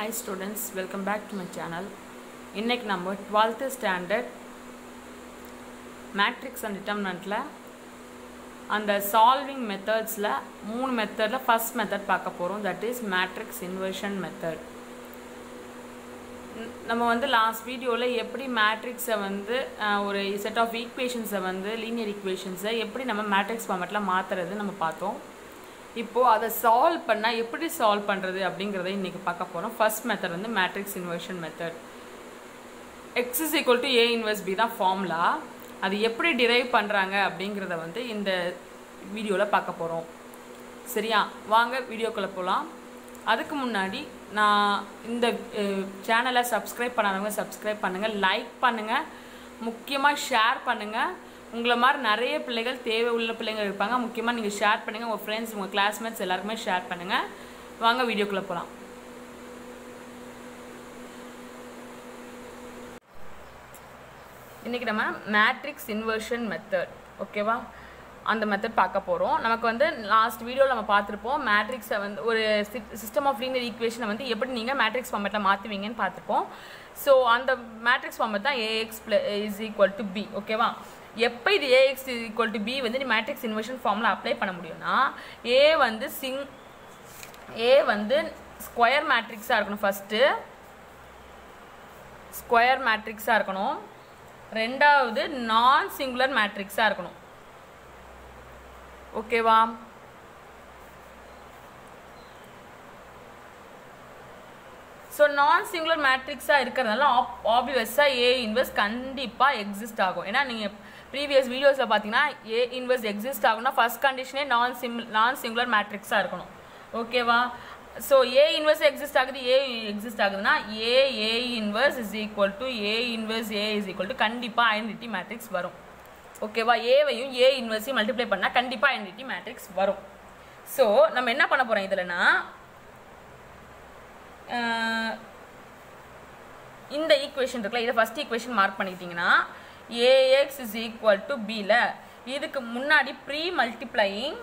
Hi students, welcome back to my channel. இன்னைக்கு நம்ம 12th standard matrix and determinantல அந்த solving methodsல மூணு மெத்தட்ல first method பார்க்க போறோம், that is matrix inversion method. நம்ம வந்து லாஸ்ட் வீடியோல எப்படி மேட்ரிக்ஸை வந்து ஒரு செட் ஆஃப் ஈக்குவேஷன்ஸை வந்து லீனியர் ஈக்குவேஷன்ஸை எப்படி நம்ம மேட்ரிக்ஸ் ஃபார்மேட்ல மாத்துறது நம்ம பார்த்தோம். இப்போ அதை சால்வ் பண்ணா எப்படி சால்வ் பண்றது அப்படிங்கறதை இன்னைக்கு பார்க்க போறோம். ஃபர்ஸ்ட் மெத்தட் வந்து matrix inversion method. x = a inverse b தான் ஃபார்முலா. அது எப்படி டிரைவ் பண்றாங்க அப்படிங்கறத வந்து இந்த வீடியோல பார்க்க போறோம். சரியா? வாங்க வீடியோக்குள்ள போலாம். அதுக்கு முன்னாடி நான் இந்த சேனலை சப்ஸ்கிரைப் பண்ணாதவங்க சப்ஸ்கிரைப் பண்ணுங்க, லைக் பண்ணுங்க, முக்கியமா ஷேர் பண்ணுங்க. உங்களை மாதிரி நிறைய பிள்ளைகள் தேவை உள்ள பிள்ளைங்க இருப்பாங்க, முக்கியமாக நீங்கள் ஷேர் பண்ணுங்கள், உங்கள் ஃப்ரெண்ட்ஸ் உங்கள் கிளாஸ்மேட்ஸ் எல்லாருக்குமே ஷேர் பண்ணுங்கள். வாங்க வீடியோக்குள்ளே போகலாம். இன்றைக்கி நம்ம மேட்ரிக்ஸ் இன்வர்ஷன் மெத்தட், ஓகேவா, அந்த மெத்தட் பார்க்க போகிறோம். நமக்கு வந்து லாஸ்ட் வீடியோவில் நம்ம பார்த்துருப்போம் மேட்ரிக்ஸை வந்து ஒரு சிஸ்டம் ஆஃப் லீனியர் ஈக்குவேஷனை வந்து எப்படி நீங்கள் மேட்ரிக்ஸ் ஃபார்மேட்டில் மாற்றுவீங்கன்னு பார்த்துருப்போம். ஸோ அந்த மேட்ரிக்ஸ் ஃபார்மேட் தான் ax = b, ஓகேவா. எப்போ இது ax = b வந்து நீ மேட்ரிக்ஸ் இன்வர்ஷன் ஃபார்முலா அப்ளை பண்ண முடியும்னா a வந்து ஸ்கொயர் மேட்ரிக்ஸாக இருக்கணும், ஃபஸ்ட்டு ஸ்கொயர் மேட்ரிக்ஸாக இருக்கணும், ரெண்டாவது நான் சிங்குலர் மேட்ரிக்ஸாக இருக்கணும், ஓகேவா. ஸோ நான் சிங்குலர் மேட்ரிக்ஸாக இருக்கிறதுனால ஆப்வியஸாக ஏ இன்வெர்ஸ் கண்டிப்பாக எக்ஸிஸ்ட் ஆகும். ஏன்னா நீங்கள் ப்ரீவியஸ் வீடியோஸில் பார்த்தீங்கன்னா ஏ இன்வெர்ஸ் எக்ஸிஸ்ட் ஆகும்னா ஃபர்ஸ்ட் கண்டிஷனே நான் சிங்குலர் மேட்ரிக்ஸாக இருக்கணும், ஓகேவா. ஸோ ஏ இன்வெர்ஸ் எக்ஸிஸ்ட் ஆகுது, ஏ எக்ஸிஸ்ட் ஆகுதுன்னா ஏ இன்வெர்ஸ் = கண்டிப்பாக ஐடென்டிட்டி மேட்ரிக்ஸ் வரும், ஓகேவா. ஏவையும் ஏ இன்வெர்ஸையும் மல்டிப்ளை பண்ணால் கண்டிப்பாக ஐடென்டிட்டி மேட்ரிக்ஸ் வரும். ஸோ நம்ம என்ன பண்ண போகிறோம் இதில்னா இந்த ஈக்குவேஷன் இருக்குல்ல, இதை ஃபர்ஸ்ட் ஈக்குவேஷன் மார்க் பண்ணிட்டீங்கன்னா ax = b ல இதுக்கு முன்னாடி ப்ரீ மல்டிப்ளையிங்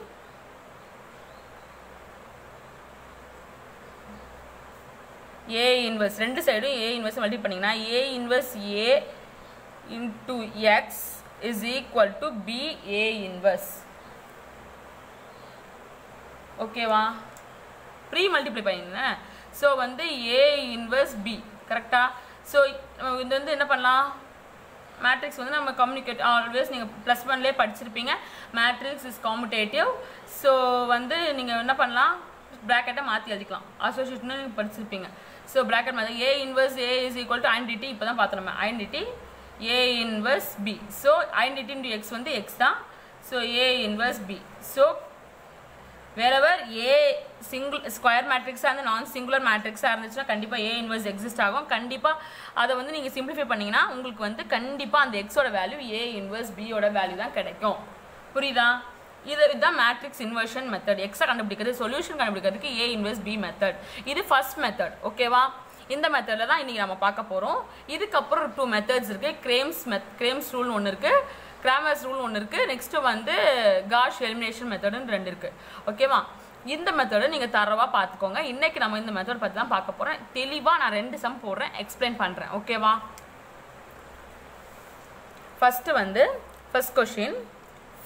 a இன்வெர்ஸ் ரெண்டு சைடும் a இன்வெர்ஸ் மல்டிப்ளை பண்ணீங்கன்னா a inverse a × x = b a inverse, ஓகேவா. ப்ரீ மல்டிப்ளை பண்ணிங்க. ஸோ வந்து ஏ இன்வெர்ஸ் பி, கரெக்டா. ஸோ இது வந்து என்ன பண்ணலாம், மேட்ரிக்ஸ் வந்து நம்ம கம்யூனிகேட் ஆல்வேஸ் நீங்கள் +1லேயே படிச்சிருப்பீங்க, மேட்ரிக்ஸ் இஸ் காமுடேட்டிவ். ஸோ வந்து நீங்கள் என்ன பண்ணலாம், ப்ராக்கெட்டை மாற்றி எழுதிக்கலாம், அசோசியேஷன் நீங்கள் படிச்சிருப்பீங்க. ஸோ ப்ராக்கெட் மாதிரி ஏ இன்வெர்ஸ் a = ஐடென்டிட்டி, இப்போ தான் பார்த்தோம் நம்ம identity A inverse B. So identity × x வந்து x தான். So A inverse B. So wherever a square மேட்ரிக்ஸாக இருந்து நான் சிங்குலர் மேட்ரிக்ஸாக இருந்துச்சுன்னா கண்டிப்பாக ஏ இன்வெர்ஸ் எக்ஸிஸ்ட் ஆகும். கண்டிப்பாக அதை வந்து நீங்கள் சிம்பிளிஃபை பண்ணிங்கன்னா உங்களுக்கு வந்து கண்டிப்பாக அந்த எக்ஸோட வேல்யூ ஏ இன்வெர்ஸ் பியோட வேல்யூ தான் கிடைக்கும், புரியுதா. இதுதான் மேட்ரிக்ஸ் இன்வர்ஷன் மெத்தட். எக்ஸை கண்டுபிடிக்கிறது, சொல்யூஷன் கண்டுபிடிக்கிறதுக்கு ஏ இன்வெர்ஸ் பி மெத்தட். இது ஃபர்ஸ்ட் மெத்தட், ஓகேவா. இந்த மெத்தடில் தான் இன்றைக்கி நம்ம பார்க்க போகிறோம். இதுக்கப்புறம் 2 மெத்தட்ஸ் இருக்குது. கிரேம்ஸ் ரூல் ஒன்று இருக்குது, கிராமர்ஸ் ரூல் ஒன்று இருக்குது, நெக்ஸ்ட்டு வந்து காஷ் எலிமினேஷன் மெத்தடுன்னு 2 இருக்குது, ஓகேவா. இந்த மெத்தடை நீங்கள் தரவாக பார்த்துக்கோங்க. இன்றைக்கி நம்ம இந்த மெத்தட் பற்றி தான் பார்க்க போகிறோம். தெளிவாக நான் 2 சம் போடுறேன், எக்ஸ்பிளைன் பண்ணுறேன், ஓகேவா. ஃபஸ்ட்டு வந்து first question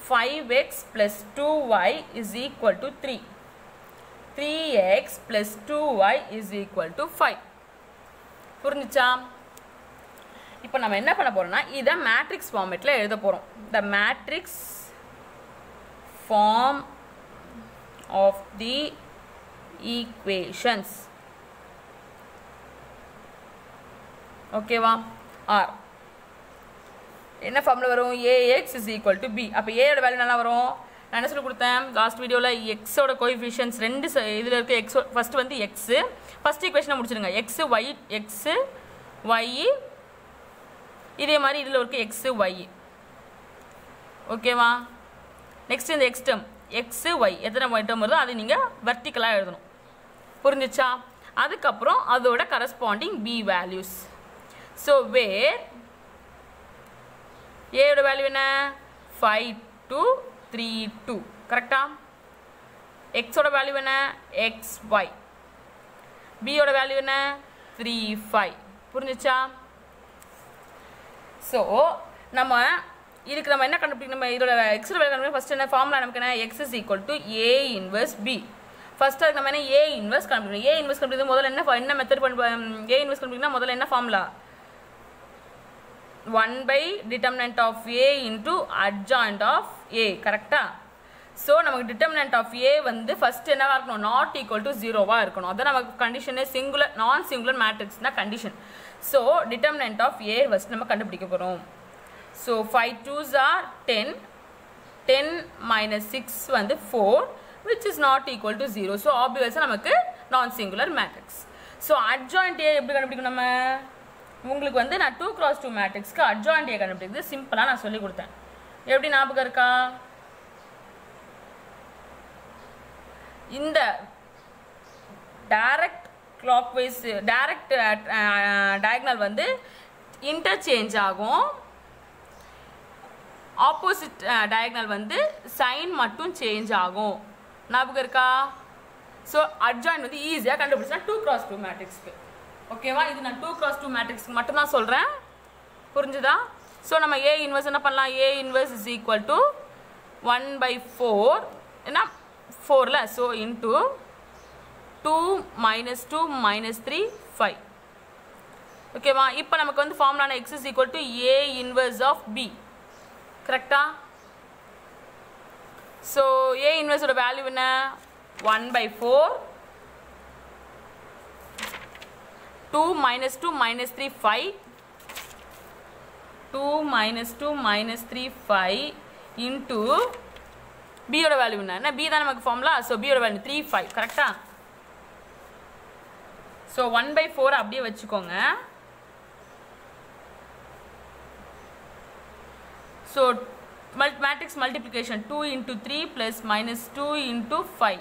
5x + 2y = 3. 3x + 2y = 5. புரிஞ்சுச்சா? இப்போ நம்ம என்ன பண்ண போறோம்னா இதை மேட்ரிக்ஸ் ஃபார்மேட்ல எழுத போறோம். the matrix form of the equations, ஓகேவா. ஆர் என்ன ஃபார்முலா வரும், ax = b. அப்போ a ஓட வேல்யூ நல்லா வரும். நான் என்ன சொல்லி கொடுத்தேன் லாஸ்ட் வீடியோவில், எக்ஸோட கோஎஃபிஷியன்ட்ஸ் ரெண்டு இதில் இருக்க எக்ஸ். ஃபர்ஸ்ட் வந்து எக்ஸு, ஃபர்ஸ்ட் ஈக்குவேஷனை முடிச்சிருங்க, எக்ஸ் ஒய், இதே மாதிரி இதில் இருக்க எக்ஸு ஒய், ஓகேவா. நெக்ஸ்ட் இந்த எக்ஸ் டேர்ம் எக்ஸு ஒய் எத்தனை ஒய் டேர்ம் வருதோ அதை நீங்கள் வெர்டிக்கலாக எழுதணும், புரிஞ்சிச்சா. அதுக்கப்புறம் அதோட corresponding B values. So where ஏயோட value என்ன 5 2 3 2, கரெக்டா. x ஓட வேல்யூ என்ன xy. B ஓட வேல்யூ என்ன 3 5 புரிஞ்சுச்சா ஸோ நம்ம இதுக்கு நம்ம என்ன கண்டுபிடிக்கணும் நம்ம இதோட x ஓட வேல்யூ கண்டுபிடிக்கணும் ஃபர்ஸ்ட் என்ன ஃபார்முலா நமக்கு என்ன x is equal to a inverse b first அதுக்கு நம்ம என்ன a inverse கண்டுபிடிக்கணும் a inverse கண்டுபிடிக்கிறது முதல்ல என்ன மெத்தட் a inverse கண்டுபிடிக்கணும்னா முதல்ல என்ன formula 1 by determinant of a into adjoint of a கரெக்ட்டா ஸோ நமக்கு determinant of a வந்து ஃபர்ஸ்ட் என்னவா இருக்கணும் not equal to 0வா இருக்கணும் அதான் நமக்கு கண்டிஷன் சிங்குலர் நான் சிங்குலர் மேட்ரிக்ஸ்னா condition so determinant of a first நம்ம கண்டுபிடிக்க போகிறோம் ஸோ 5 2s are 10 10 minus 6 வந்து 4 which is not equal to 0 so ஆப்வியஸாக நமக்கு நான் singular matrix so adjoint a எப்படி கண்டுபிடிக்கணும் நம்ம உங்களுக்கு வந்து நான் 2 cross 2 மேட்ரிக்ஸ்க்கு adjoint a கண்டுபிடிக்கிறது சிம்பிளாக நான் சொல்லி கொடுத்தேன் எப்படி ஞாபகம் இருக்கா இந்த டைரக்ட் clockwise டைரக்ட் diagonal வந்து இன்டர்சேஞ்ச் ஆகும் ஆப்போசிட் diagonal வந்து சைன் மட்டும் சேஞ்ச் ஆகும் ஞாபகம் இருக்கா ஸோ adjoint வந்து ஈஸியாக கண்டுபிடிச்சா 2 cross 2 மேட்ரிக்ஸ்க்கு ஓகேவா இது நான் 2 cross 2 மேட்ரிக்ஸ்க்கு மட்டும் தான் சொல்கிறேன் புரிஞ்சுதா ஸோ நம்ம a இன்வர்ஸ் என்ன பண்ணலாம் a inverse is equal to 1/4 என்ன 4ல ஸோ இன்ட்டு 2 minus 2 minus 3 5 ஓகேவா இப்போ நமக்கு வந்து formula x is equal to a inverse of b கரெக்டா ஸோ a inverse ஓட வேல்யூ என்ன 1/4 2 minus 2 minus 3 5 2 minus 2 minus 3 5 into b ஓட வேல்யூ என்ன b தான் நமக்கு ஃபார்முலா ஸோ b ஓட வேல்யூ 3 5 கரெக்டா ஸோ 1/4 அப்படியே வச்சுக்கோங்க so matrix multiplication 2 into 3 plus minus 2 into 5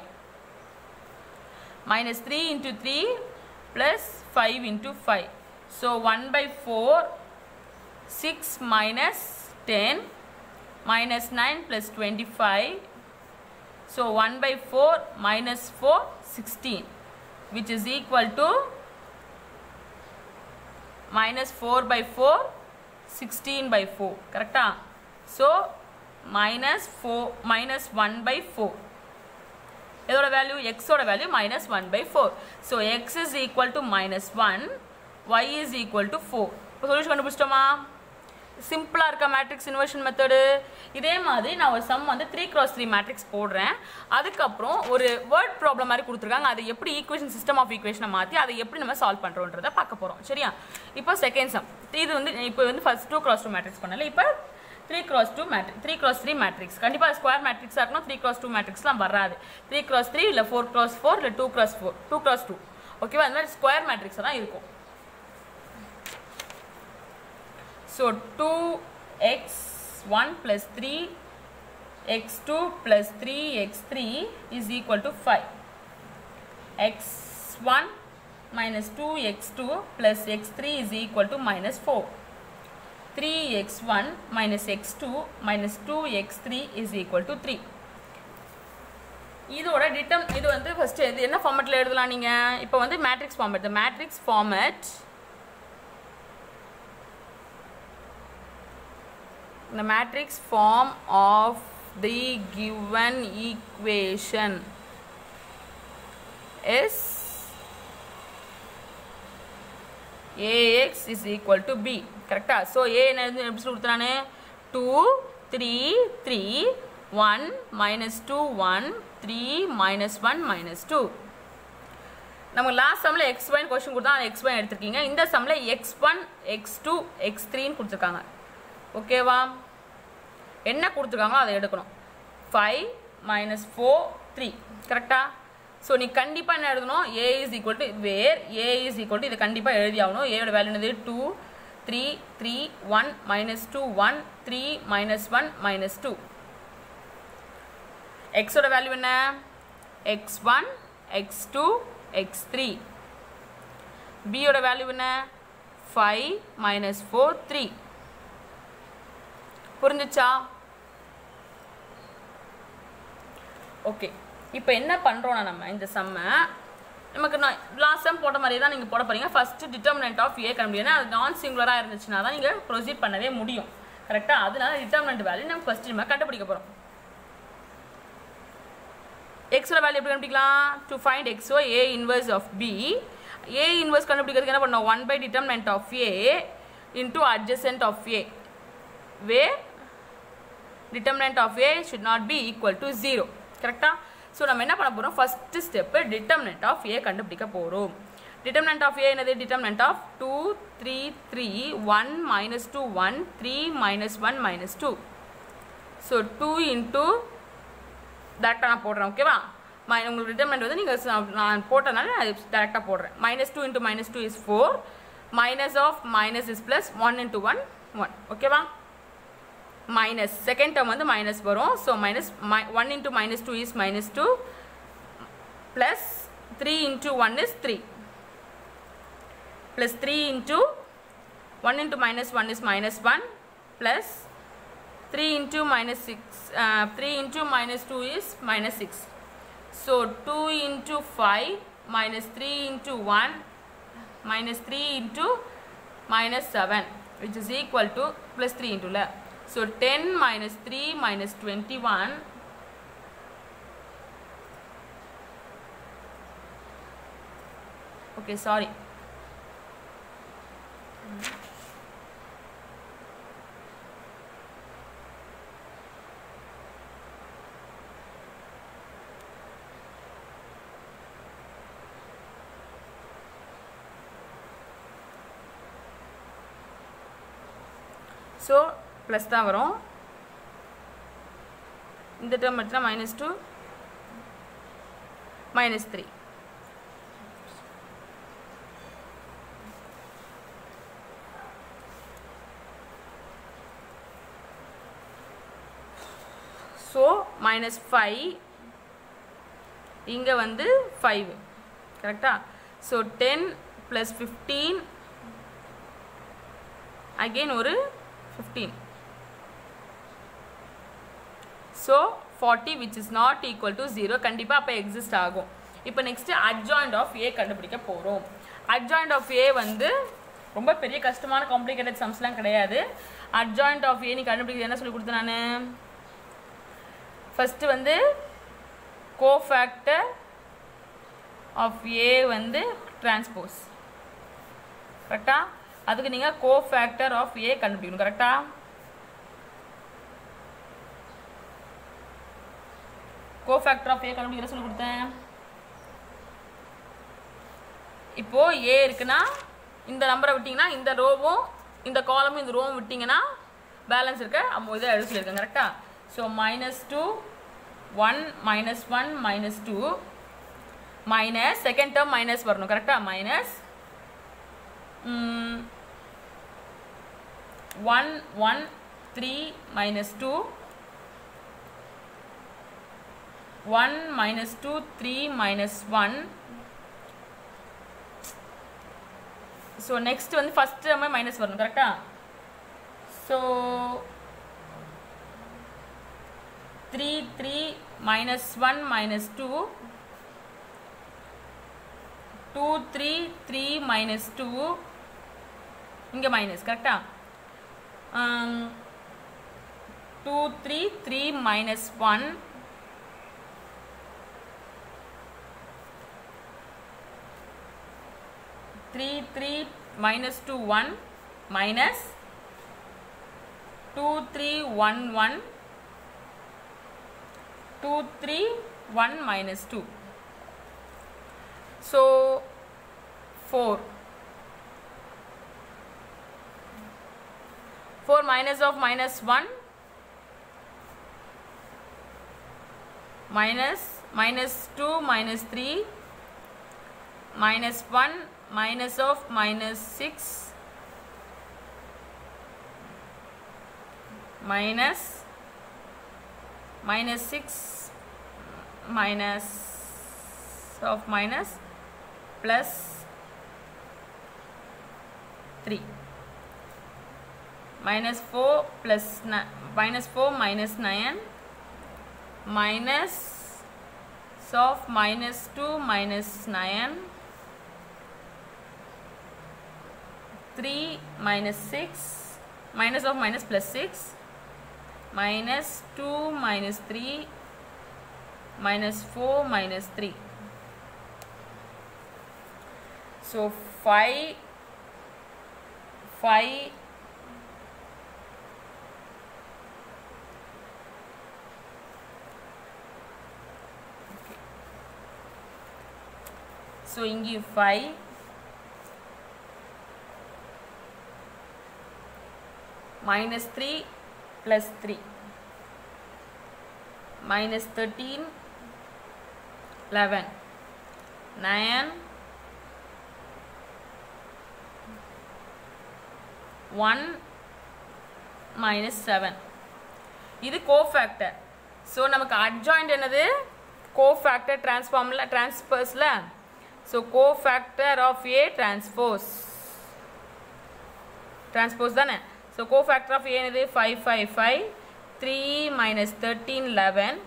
minus 3 into 3 plus 5 into 5 so 1/4 6 minus 10 minus 9 plus 25 so 1/4 minus 4 16 which is equal to minus 4/4 16/4 correcta so minus 1/4 இதோட value x ஓட value minus 1/4 so x is equal to minus 1 y is equal to 4 இப்போ solution கண்டுபிடிச்சிட்டோமா சிம்பிளா இருக்க matrix inversion method இதே மாதிரி நான் ஒரு some வந்து 3 cross 3 மேட்ரிக்ஸ் போடுறேன் அதுக்கு அப்புறம் ஒரு வேர்ட் ப்ராப்ளம் மாதிரி கொடுத்திருக்காங்க அதை எப்படி ஈக்குவேஷன் சிஸ்டம் ஆஃப் ஈக்குவேஷனை மாத்தி அதை எப்படி நம்ம சால்வ் பண்றோம்ன்றதை பார்க்க போறோம் சரியா இப்போ செகண்ட் சம் இது வந்து இப்போ வந்து ஃபர்ஸ்ட் 2 cross 2 மேட்ரிக்ஸ் பண்ணல இப்போ 3 cross 2 மேட்ரிக்ஸ் 3 cross 3 மேட்ரிக்ஸ் கண்டிப்பா ஸ்கொயர் மேட்ரிக்ஸா இருக்கணும் 3 cross 2 மேட்ரிக்ஸ்லாம் வராது 3 cross 3 இல்ல 4 cross 4 இல்ல 2 cross 4 2 cross 2 ஓகேவா அந்த மாதிரி ஸ்கொயர் மேட்ரிக்ஸ் தான் இருக்கும் so 2x1 plus 3x2 plus 3x3 is equal to 5 x1 minus 2x2 plus x3 is equal to minus 4 3x1 minus x2 minus 2x3 is equal to 3 இதோட இது வந்து first இது என்ன ஃபார்மட்ல எழுதலாம் நீங்க இப்போ வந்து matrix format the matrix format the matrix form of the given equation is ax is equal to b correct so a என்ன எப்படி கொடுத்தானே 2 3 3 1 minus 2 1 3 minus 1 minus 2 நம்ம லாஸ்ட் சம்ல xy क्वेश्चन கொடுத்தா அந்த xy எடுத்துக்கீங்க இந்த சம்ல x1 x2 x3 ன்னு கொடுத்திருக்காங்க ஓகேவா என்ன கொடுத்திருக்காங்களோ அதை எடுக்கணும் 5 minus 4 3 கரெக்ட்டா சோ நீ கண்டிப்பா என்ன எழுதணும் a is equal to where a is equal to இது கண்டிப்பா எழுதி ஆகணும் a ஓட வேல்யூ என்னது 2 3 3 1 minus 2 1 3 minus 1 minus 2 x ஓட வேல்யூ என்ன x1 x2 x3 b ஓட வேல்யூ என்ன 5 minus 4 3 புரிஞ்சுச்சா ஓகே இப்போ என்ன பண்றோம்னா நம்ம இந்த சம்ம நமக்கு லாஸ்ட் டைம் போட்ட மாதிரி தான் நீங்கள் போட போகிறீங்க. ஃபஸ்ட்டு டிட்டர்மினன்ட் ஆஃப் ஏ கண்டுபிடிக்கணும். ஏன்னா அது நான் சிங்குலராக இருந்துச்சுன்னா தான் நீங்கள் ப்ரொசீட் பண்ணவே முடியும். கரெக்டாக? அதனால டிட்டர்மினன்ட் வேல்யூ நம்ம ஃபஸ்ட்டு நம்ம கண்டுபிடிக்க போகிறோம். எக்ஸோட வேல்யூ எப்படி கண்டுபிடிக்கலாம்? டு ஃபைண்ட் எக்ஸோ A inverse of B. A inverse கண்டுபிடிக்கிறதுக்கு என்ன பண்ணோம்? 1 by determinant of A into adjacent of A, where determinant of a should not be equal to 0. கரெக்டா? ஸோ நம்ம என்ன பண்ண போகிறோம்? First step determinant of A கண்டுபிடிக்க போகிறோம். டிட்டர்மினன்ட் ஆஃப் ஏ என்னது? Determinant of 2 3 3 1 minus 2 1 3 minus 1 minus 2. So 2 into டேரெக்டாக நான் போடுறேன். ஓகேவா? உங்களுக்கு டிட்டர்மினன்ட் வந்து நீங்கள் நான் போட்டனால நான் டேரெக்டாக போடுறேன். -2 into -2 is 4. Minus of minus is plus 1 into 1 1. ஓகேவா? மைனஸ் செகண்ட் டேர்ம் வந்து மைனஸ் வரும். So minus 1 into -2 is -2 plus 3 into 1 is 3 plus 3 into 1 into -1 is -1 plus 3 into -6 3 into -2 is -6. So 2 into 5 minus 3 into 1 minus 3 into -7 which is equal to plus 3 into la. So 10 minus 3 minus 21 okay sorry so plus தான் வரும். இந்த term எடுத்தா -2 -3. So -5 இங்கே வந்து 5. கரெக்டா? So 10 plus 15 again ஒரு 15. So 40 which is not equal to 0. கண்டிப்பாக அப்போ எக்ஸிஸ்ட் ஆகும். இப்போ நெக்ஸ்ட்டு அட்ஜாயிண்ட் ஆஃப் ஏ கண்டுபிடிக்க போகிறோம். அட்ஜாயிண்ட் ஆஃப் ஏ வந்து ரொம்ப பெரிய கஷ்டமான காம்ப்ளிகேட்டட் சம்ஸ்லாம் கிடையாது. அட்ஜாயிண்ட் ஆஃப் ஏ நீ கண்டுபிடிக்கிறது என்ன சொல்லி கொடுத்தேன் நான்? ஃபஸ்ட்டு வந்து கோஃபேக்டர் ஆஃப் ஏ வந்து டிரான்ஸ்போஸ். கரெக்டா? அதுக்கு நீங்கள் கோஃபேக்டர் ஆஃப் ஏ கண்டுபிடிக்கணும். கரெக்டா? கோஃபேக்டர் ஆஃப் ஏ கண்டுபிடிக்கிற சொல்லி கொடுத்தேன். இப்போ ஏ இருக்குன்னா இந்த நம்பரை விட்டிங்கன்னா இந்த ரோவும் இந்த காலமும் இந்த ரோவும் விட்டிங்கன்னா பேலன்ஸ் இருக்க இதை எழுத சொல்லியிருக்கேன். கரெக்டா? So -2 1 -1 -2 minus second term minus வரணும். கரெக்டா? மைனஸ் 1 1 3 -2 1 -2 3 -1. ஸோ நெக்ஸ்ட் வந்து ஃபஸ்ட் டேர்மே மைனஸ் வரணும். கரெக்டா? ஸோ 3 3 -1 -2 2 3 3 -2 இங்கே மைனஸ். கரெக்டா? 2 3 3 -1 3 3 -2 1 minus 2 3 1 1 2 3 1 -2. So 4 minus of -1 minus -2 -3 -1 minus of -6 minus -6 minus of minus plus 3 -4 plus -4 -9 minus of minus 2 minus 9, 3 minus 6, minus of minus plus 6, minus 2 minus 3, minus 4 minus 3. So 5 so ingi 5 minus 3 plus 3 minus 13 11 9 1 minus 7 இது cofactor. So நமக்கு adjoint என்னது cofactor transformல transposல. So cofactor of A transpose தானே. So cofactor of A என்னது 5 5 5 3 minus 13 11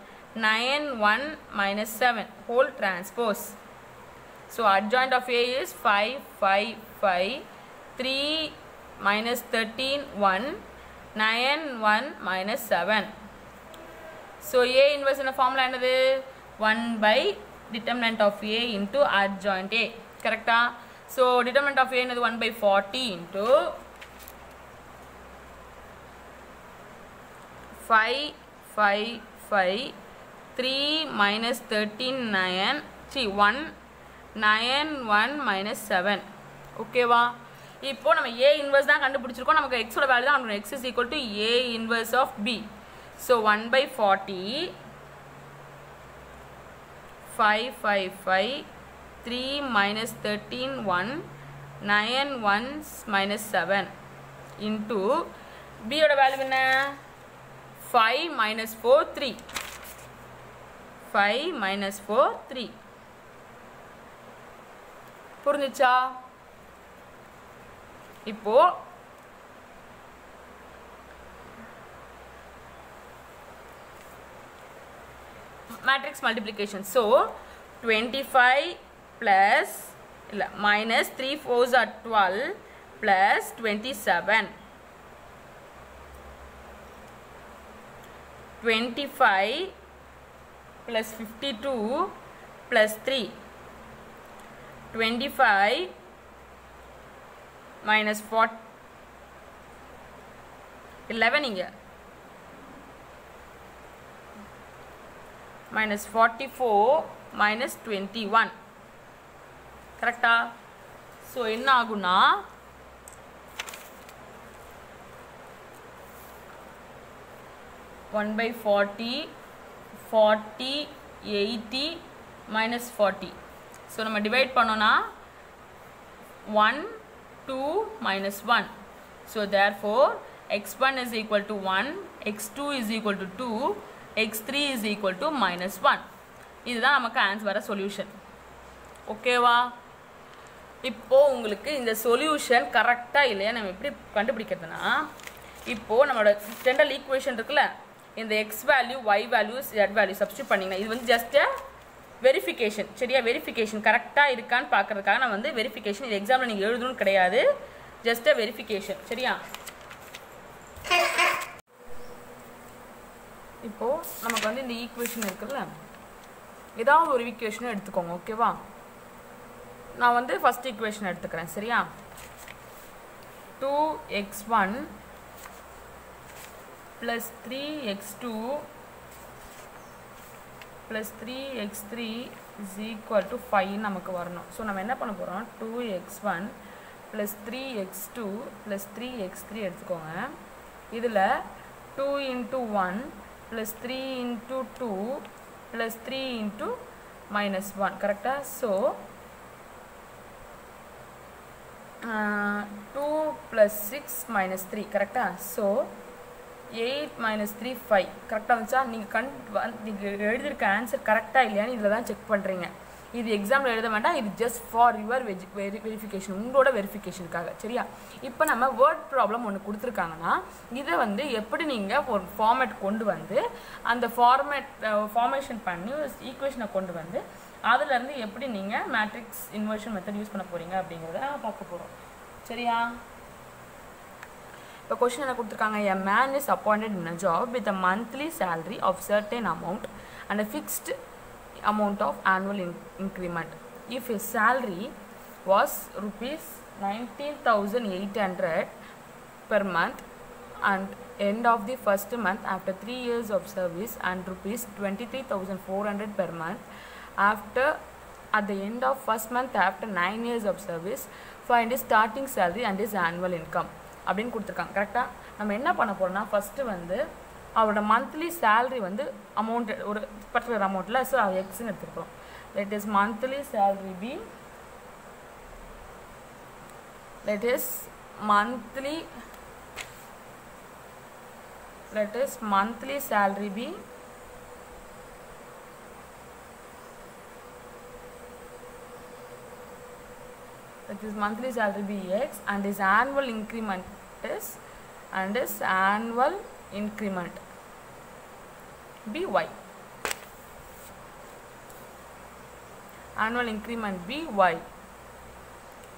9 1 minus 7 whole transpose. So adjoint of A is 5 5 5 3 minus 13 1 9 1 minus 7. So A inverse in a formula என்னது 1 by determinant of A into adjoint A. Correct? So determinant of A என்னது 1 by 40 into 5 5 5 3 minus 13 9 see 1 9 1 minus 7. Okay வா? இப்போ நம்ம A inverse தான் கண்டுபிடிச்சிருக்கோம். நமக்கு x ஓட value தான் கண்டுபிடிக்கணும். x is equal to A inverse of B. So 1 by 40 5 5 5 3 minus 13 1 9 1 minus 7 into B ஓட வேல்யூ என்ன 5 minus 4 3 5 minus 4 3 புரிஞ்சுச்சா? இப்போ matrix multiplication. So 25 plus minus 3 4s are 12 plus 27. 25 plus 52 plus 3. 25 minus 4 11 இங்க minus 44 minus 21. கரெக்டா? So என்ன ஆகுனா one by 40 40 80 minus 40. So நம்ம divide பண்ணோன்னா 1 2 minus 1. So therefore x1 is equal to 1, x2 is equal to 2, x3 is equal to minus 1. இதுதான் நமக்கு answer வர solution. ஓகேவா? இப்போ உங்களுக்கு இந்த சொல்யூஷன் கரெக்டா இல்லையா நம்ம எப்படி கண்டுபிடிக்கிறதுனா இப்போ நம்மளோட ஜெனரல் ஈக்குவேஷன் இருக்குல்ல இந்த x value y value z value substitute பண்ணீங்கன்னா இது வந்து ஜஸ்ட் வெரிஃபிகேஷன். சரியா? வெரிஃபிகேஷன் கரெக்டா இருக்கான்னு பார்க்கறதுக்காக நான் வந்து வெரிஃபிகேஷன் இது எக்ஸாம்ல நீங்க எழுதணும்னு கிடையாது. Just verification. சரியா? இப்போ நமக்கு வந்து இந்த ஈக்குவேஷன் இருக்குல்ல ஏதாவது ஒரு ஈக்குவேஷன் எடுத்துக்கோங்க. ஓகேவா? நான் வந்து ஃபர்ஸ்ட் ஈக்குவேஷன் எடுத்துக்கிறேன். சரியா? 2x1 plus 3x2 plus 3x3 is equal to 5 நமக்கு வரணும். ஸோ நம்ம என்ன பண்ண போகிறோம் 2x1 plus 3x2 plus 3x3 எடுத்துக்கோங்க. இதில் 2 into 1 plus 3 into 2 plus 3 into minus 1. கரெக்டாக? So 2 plus 6 minus 3. கரெக்டாக? So 8 minus 3 5. கரெக்டாக வந்துச்சா? நீங்கள் எழுதியிருக்க ஆன்சர் கரெக்டாக இல்லையான்னு இதில் தான் செக் பண்ணுறீங்க. இது எக்ஸாமில் எழுத வேண்டாம், இது ஜஸ்ட் ஃபார் யுவர் வெரிஃபிகேஷன், உங்களோட வெரிஃபிகேஷனுக்காக. சரியா? இப்போ நம்ம வேர்ட் ப்ராப்ளம் ஒன்று கொடுத்துருக்காங்கன்னா இதை வந்து எப்படி நீங்கள் ஒரு ஃபார்மேட் கொண்டு வந்து அந்த ஃபார்மேஷன் பண்ணி ஈக்குவேஷனை கொண்டு வந்து அதுலேருந்து எப்படி நீங்கள் மேட்ரிக்ஸ் இன்வர்ஷன் மெத்தட் யூஸ் பண்ண போகிறீங்க அப்படிங்கிறத பார்க்க போகிறோம். சரியா? இப்போ கொஸ்டின் என்ன கொடுத்துருக்காங்க, a man is appointed in a job with a monthly salary of certain amount and a fixed amount of annual increment. If his salary was rupees 19,800 per month and end of the first month after 3 years of service and rupees 23,400 per month at the end of first month after 9 years of service, find his starting salary and his annual income அப்படின்னு கொடுத்துருக்காங்க. கரெக்டாக நம்ம என்ன பண்ண போகிறோம்னா first வந்து அவரோட monthly salary வந்து அமௌண்ட் ஒரு பர்டிகுலர் அமௌண்ட்டில், ஸோ அது எக்ஸ்ன்னு எடுத்துருக்கோம். let his monthly salary be let his monthly salary be let his monthly salary be X and his annual increment is be Y. Annual increment be Y.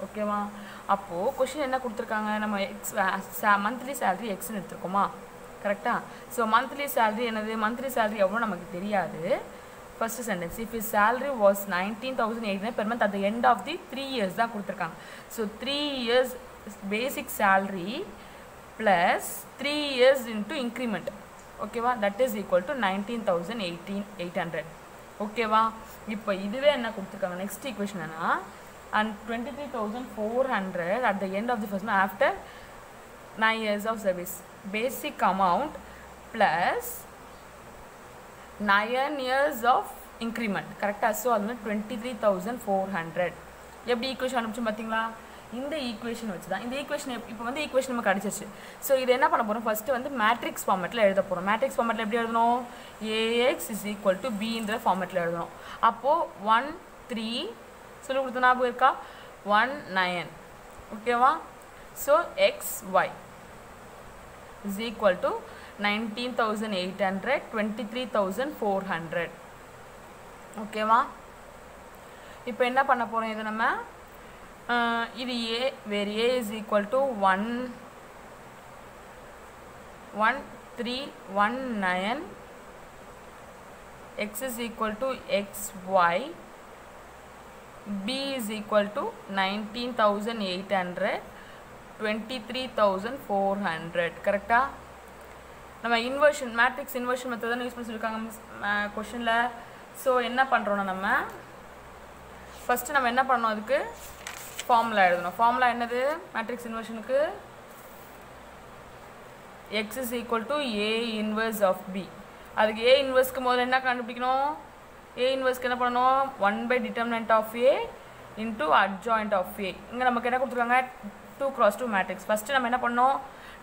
ஓகேவா? அப்போது question என்ன கொடுத்துருக்காங்க, நம்ம மந்த்லி சேலரி எக்ஸ்ன்னு எடுத்துருக்கோமா? கரெக்டாக? ஸோ மந்த்லி சேலரி என்னது, monthly salary எவ்வளோ நமக்கு தெரியாது. First sentence, if his salary was 19,800 per month at the end of the 3 years தான் கொடுத்துருக்காங்க. ஸோ 3 years பேசிக் salary plus 3 years into increment. ஓகேவா? That is equal to 19,800. ஓகேவா? இப்போ இதுவே என்ன கொடுத்துருக்காங்க, நெக்ஸ்ட் ஈக்குவேஷன் என்ன, and 23,400 at the end of the first month after 9 years of service. Basic amount plus 9 years of increment. கரெக்டாக? So அது வந்து 23,400. எப்படி ஈக்குவேஷன் அனுப்பிச்சோம் பார்த்தீங்களா? இந்த ஈக்குவேஷன் வச்சு தான் இந்த ஈக்குவேஷன் இப்போ வந்து ஈக்குவேஷன் நமக்கு கிடச்சிருச்சு. ஸோ இதை என்ன பண்ண போகிறோம், ஃபஸ்ட்டு வந்து மேட்ரிக்ஸ் ஃபார்மேட்டில் எழுத போகிறோம். மேட்ரிக்ஸ் ஃபார்மேட்டில் எப்படி எழுதணும், ஏஎக்ஸ் இஸ் ஈக்குவல் டு பின்ற ஃபார்மேட்டில் எழுதணும். அப்போது 1 3 சொல்லி கொடுத்த ஞாபகம் இருக்கா, 1 9. ஓகேவா? So XY is equal to 19,800 23,400. ஓகேவா? இப்போ என்ன பண்ண போகிறோம், இது நம்ம இது A, where A is equal to 1 3 1 9, X is equal to XY, B is equal to 19,800 23,400. கரெக்டா? நம்ம இன்வர்ஷன் மேட்ரிக்ஸ் இன்வர்ஷன் மெத்தட் தான் யூஸ் பண்ணி சொல்லியிருக்காங்க கொஷனில். ஸோ என்ன பண்ணுறோன்னா நம்ம ஃபஸ்ட்டு நம்ம என்ன பண்ணணும், அதுக்கு ஃபார்முலா எழுதணும். ஃபார்முலா என்னது matrix இன்வர்ஷனுக்கு, X is equal to A inverse of B. அதுக்கு A இன்வர்ஸ்க்கு முதல்ல என்ன கண்டுபிடிக்கணும், A இன்வர்ஸ்க்கு என்ன பண்ணணும், 1/determinant of A into adjoint of A. இங்கே நமக்கு என்ன கொடுத்துருக்காங்க, 2x2 மேட்ரிக்ஸ். ஃபஸ்ட்டு நம்ம என்ன பண்ணோம்,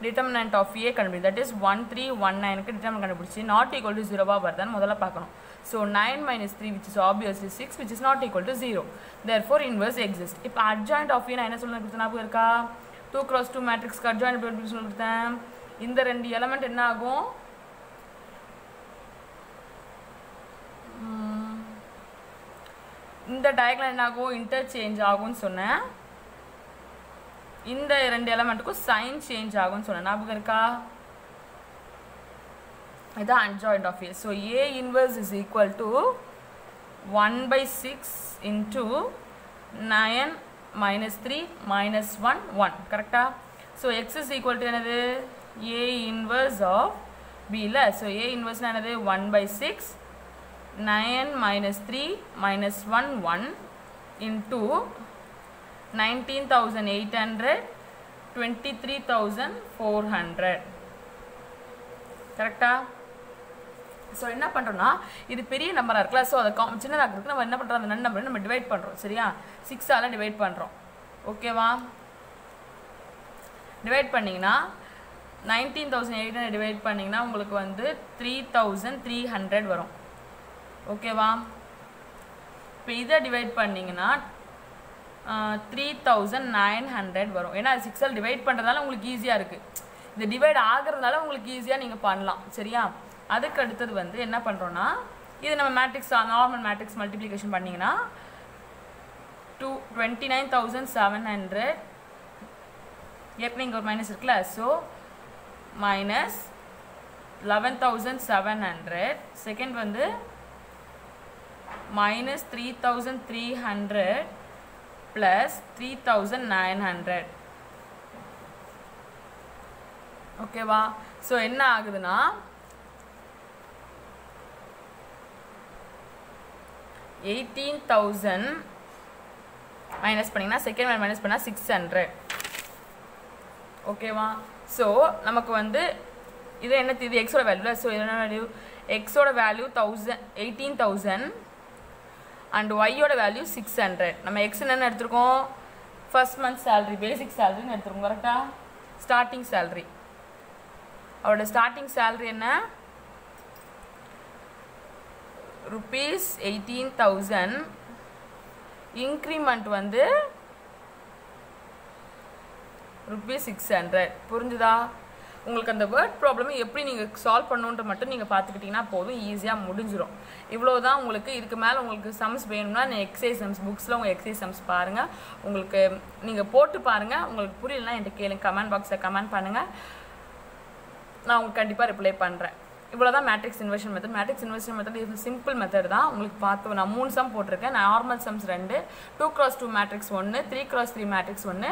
determinant of A கண்டுபிடி, தட் இஸ் 1 3 1 9க்கு determinant கண்டுபிடிச்சி நாட் ஈக்குவல் டு 0வா வருதான்னு முதல்ல பார்க்கணும். So 9 minus 3 which is obviously 6 which is not equal to 0. therefore inverse exists. இப்போ adjoint of A நான் என்ன சொல்ல கொடுத்தேன் ஞாபகம் இருக்கா, 2x2 மேட்ரிக்ஸ்க்கு adjoint எப்படி சொல்லி கொடுத்தேன், இந்த ரெண்டு எலமெண்ட் என்ன ஆகும், இந்த டயக்ராம் என்ன ஆகும், இன்டர்சேஞ்ச் ஆகும்னு சொன்னேன். இந்த ரெண்டு எலமெண்ட்டுக்கும் சைன் சேஞ்ச் ஆகும்னு சொன்னேன், ஞாபகம் இருக்கா? இதுதான் adjoint of A. So A inverse is equal to 1/6 into 9 minus 3 minus 1 1. கரெக்டா? So X is equal to என்னது, A inverse of B இல்லை. ஸோ A inverse என்னது 1/6 9 minus 3 minus 1 1 into 19,800 23,400. கரெக்டா? ஸோ என்ன பண்ணுறோன்னா இது பெரிய நம்பராக இருக்குல்ல, ஸோ அதை சின்னதாக இருக்குது, நம்ம என்ன பண்ணுறோம், அந்த நம்பரை நம்ம டிவைட் பண்ணுறோம். சரியா? 6ஆல் டிவைட் பண்ணுறோம். ஓகேவா? டிவைட் பண்ணிங்கன்னா 19,800 டிவைட் பண்ணிங்கன்னா உங்களுக்கு வந்து 3,300 வரும். ஓகேவா? இப்போ இதை டிவைட் பண்ணிங்கன்னா 3900 வரும். ஏன்னா 6 டிவைட் பண்ணுறதுனால உங்களுக்கு ஈஸியாக இருக்குது. இந்த டிவைட் ஆகிறதுனால உங்களுக்கு ஈஸியாக நீங்கள் பண்ணலாம். சரியா? அதுக்கு அடுத்தது வந்து என்ன பண்ணுறோன்னா, இது நம்ம மேட்ரிக்ஸ் நார்மல் மேட்ரிக்ஸ் மல்டிப்ளிகேஷன் பண்ணிங்கன்னா 29,700 ஏற்கனவே இங்கே ஒரு மைனஸ் இருக்குல்ல. So minus 11,700. செகண்ட் வந்து மைனஸ் 3,300 ப்ளஸ் 3,900. ஓகேவா? ஸோ என்ன ஆகுதுன்னா 18,000 மைனஸ் பண்ணிங்கன்னா செகண்ட் வேல்யூ மைனஸ் பண்ணால் 600. ஓகேவா? ஸோ நமக்கு வந்து இது என்ன இது எக்ஸோட வேல்யூ. ஸோ என்ன வேல்யூ? எக்ஸோட வேல்யூ 18,000 அண்ட் ஒய்யோட வேல்யூ 600. நம்ம எக்ஸ் என்னென்னு எடுத்துருக்கோம்? ஃபர்ஸ்ட் மந்த் சேலரி, பேசிக் சேலரின்னு எடுத்துருக்கோம். கரெக்டாக? Starting salary. அவரோட ஸ்டார்டிங் சேலரி என்ன? rupees 18,000. இன்க்ரிமெண்ட் வந்து rupees 600. புரிஞ்சுதா? உங்களுக்கு அந்த வேர்ட் ப்ராப்ளம் எப்படி நீங்கள் சால்வ் பண்ணுன்ற மட்டும் நீங்கள் பார்த்துக்கிட்டிங்கன்னா போதும், ஈஸியாக முடிஞ்சிடும். இவ்வளோ தான் உங்களுக்கு. இதுக்கு மேலே உங்களுக்கு சம்ஸ் வேணும்னா எக்ஸசைஸ் சம்ஸ் புக்ஸில் உங்கள் எக்ஸசைஸ் சம்ஸ் பாருங்கள். உங்களுக்கு நீங்கள் போட்டு பாருங்கள். உங்களுக்கு புரியலன்னா என்கிட்ட கேளுங்க, கமெண்ட் பாக்ஸில் கமெண்ட் பண்ணுங்கள். நான் உங்களுக்கு கண்டிப்பாக ரிப்ளை பண்ணுறேன். இவ்வளோ தான் matrix inversion method. Matrix inversion method இது சிம்பிள் மெத்தட் தான். உங்களுக்கு பார்த்து நான் 3 சம் போட்டிருக்கேன். Normal sums 2, 2x2 matrix 1, 3x3 matrix 1,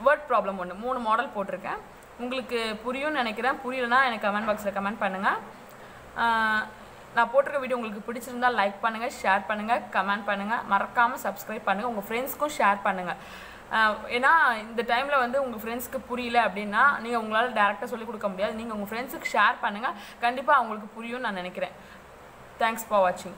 word problem 1, 3 model போட்டிருக்கேன். உங்களுக்கு புரியும்னு நினைக்கிறேன். புரியலன்னா எனக்கு கமெண்ட் பாக்ஸில் கமெண்ட் பண்ணுங்கள். நான் போட்டிருக்க வீடியோ உங்களுக்கு பிடிச்சிருந்தால் லைக் பண்ணுங்கள், ஷேர் பண்ணுங்கள், கமெண்ட் பண்ணுங்கள். மறக்காமல் சப்ஸ்கிரைப் பண்ணுங்கள். உங்கள் ஃப்ரெண்ட்ஸ்க்கும் ஷேர் பண்ணுங்கள். ஏன்னா இந்த டைமில் வந்து உங்கள் ஃப்ரெண்ட்ஸ்க்கு புரியல அப்படின்னா நீங்கள் உங்களால் டேரெக்டாக சொல்லிக் கொடுக்க முடியாது. நீங்கள் உங்கள் ஃப்ரெண்ட்ஸுக்கு ஷேர் பண்ணுங்கள். கண்டிப்பாக அவங்களுக்கு புரியும்னு நான் நினைக்கிறேன். தேங்க்ஸ் ஃபார் வாட்சிங்.